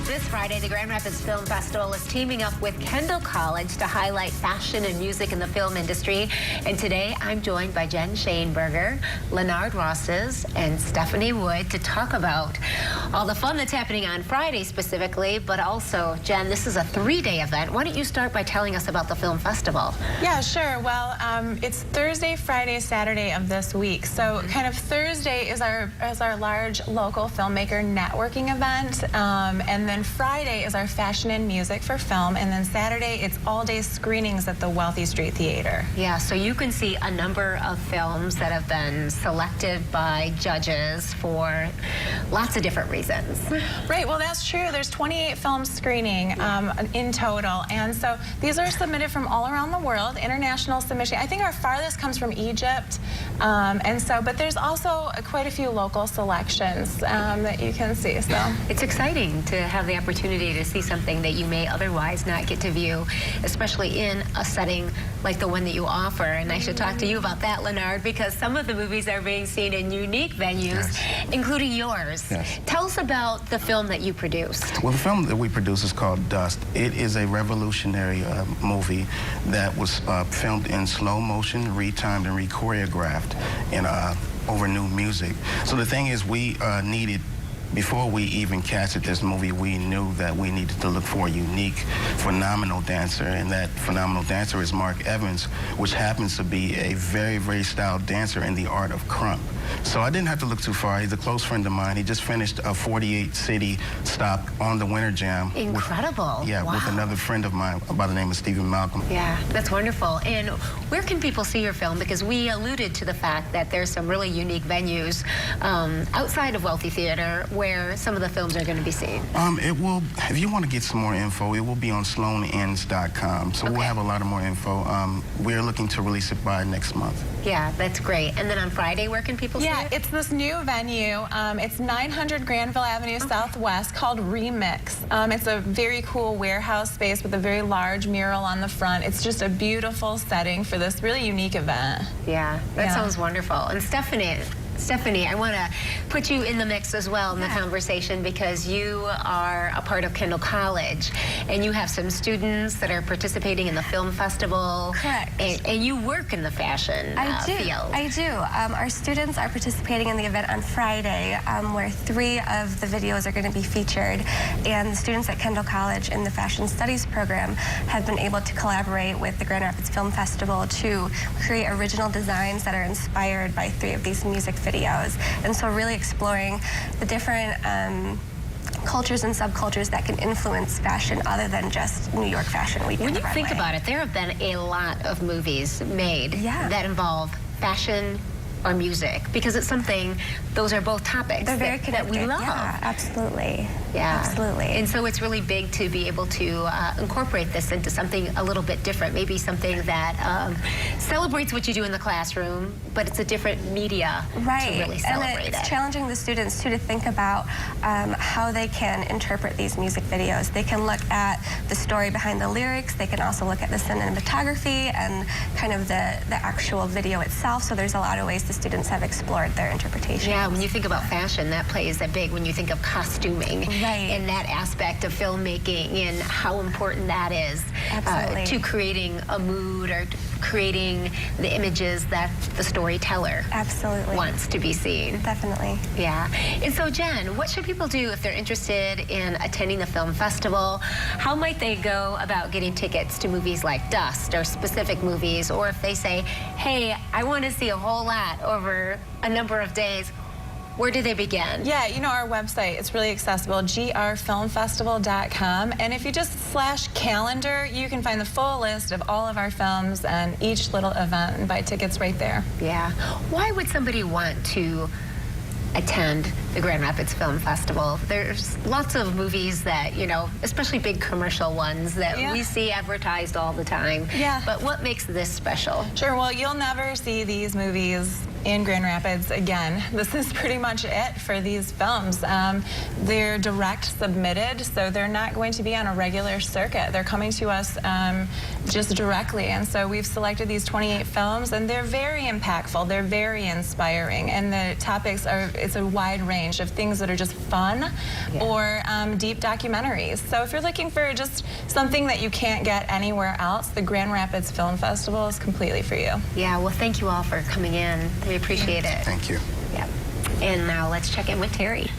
This Friday, the Grand Rapids Film Festival is teaming up with Kendall College to highlight fashion and music in the film industry. And today, I'm joined by Jen Shaneberger, Leonard Rosses, and Stephanie Wood to talk about all the fun that's happening on Friday specifically, but also, Jen, this is a 3-day event. Why don't you start by telling us about the film festival? Yeah, sure. Well, it's Thursday, Friday, Saturday of this week. So kind of Thursday is our large local filmmaker networking event, and then Friday is our fashion and music for film, and then Saturday it's all-day screenings at the Wealthy Street Theater. Yeah, so you can see a number of films that have been selected by judges for lots of different reasons. Right, well that's true. There's 28 films screening in total, and so these are submitted from all around the world, international submission. I think our farthest comes from Egypt, but there's also quite a few local selections that you can see. So it's exciting to have the opportunity to see something that you may otherwise not get to view, especially in a setting like the one that you offer. And I should talk to you about that, Leonard, because some of the movies are being seen in unique venues, including yours. Yes. Tell us about the film that you produced. Well, the film that we produced is called Dust. It is a revolutionary movie that was filmed in slow motion, retimed and re-choreographed in over new music. So the thing is, we needed, before we even casted this movie, we knew that we needed to look for a unique, phenomenal dancer, and that phenomenal dancer is Mark Evans, which happens to be a very, very styled dancer in the art of crump. So I didn't have to look too far. He's a close friend of mine. He just finished a 48-city stop on the Winter Jam. Incredible. Wow. With another friend of mine by the name of Stephen Malcolm. Yeah, that's wonderful. And where can people see your film? Because we alluded to the fact that there's some really unique venues outside of Wealthy Theater where some of the films are going to be seen. It will, if you want to get some more info, it will be on sloanends.com. So we'll have a lot of more info. We're looking to release it by next month. Yeah, that's great. And then on Friday, where can people see it? It's this new venue. It's 900 Granville Avenue Southwest, called Remix. It's a very cool warehouse space with a very large mural on the front. It's just a beautiful setting for this really unique event. Yeah, that sounds wonderful. And Stephanie, I want to put you in the mix as well in the conversation, because you are a part of Kendall College and you have some students that are participating in the film festival. Correct. And you work in the fashion field. I do. Our students are participating in the event on Friday, where 3 of the videos are going to be featured, and the students at Kendall College in the Fashion Studies program have been able to collaborate with the Grand Rapids Film Festival to create original designs that are inspired by 3 of these music videos, and so really exploring the different cultures and subcultures that can influence fashion other than just New York Fashion Week. When you think about it, there have been a lot of movies made that involve fashion or music, because it's something, those are both topics that we love. Yeah, absolutely. Yeah, absolutely. And so it's really big to be able to incorporate this into something a little bit different, maybe something that celebrates what you do in the classroom, but it's a different media to really celebrate and it's challenging the students too to think about how they can interpret these music videos. They can look at the story behind the lyrics. They can also look at the cinematography and kind of the actual video itself. So there's a lot of ways the students have explored their interpretation. Yeah, when you think about fashion, that plays that big when you think of costuming and that aspect of filmmaking and how important that is to creating a mood or creating the images that the storyteller wants to be seen. Definitely. Yeah. And so, Jen, what should people do if they're interested in attending the film festival? How might they go about getting tickets to movies like Dust or specific movies? Or if they say, hey, I want to see a whole lot over a number of days, where do they begin? Yeah, you know, our website, it's really accessible, grfilmfestival.com. And if you just /calendar, you can find the full list of all of our films and each little event and buy tickets right there. Yeah. Why would somebody want to attend the Grand Rapids Film Festival? There's lots of movies that, you know, especially big commercial ones that we see advertised all the time. Yeah. But what makes this special? Sure, well, you'll never see these movies in Grand Rapids. Again, this is pretty much it for these films. They're direct submitted, so they're not going to be on a regular circuit. They're coming to us just directly, and so we've selected these 28 films, and they're very impactful. They're very inspiring, and the topics are, it's a wide range of things that are just fun or deep documentaries. So if you're looking for just something that you can't get anywhere else, the Grand Rapids Film Festival is completely for you. Yeah, well, thank you all for coming in. We appreciate it. Thank you. Yep. And now let's check in with Terry.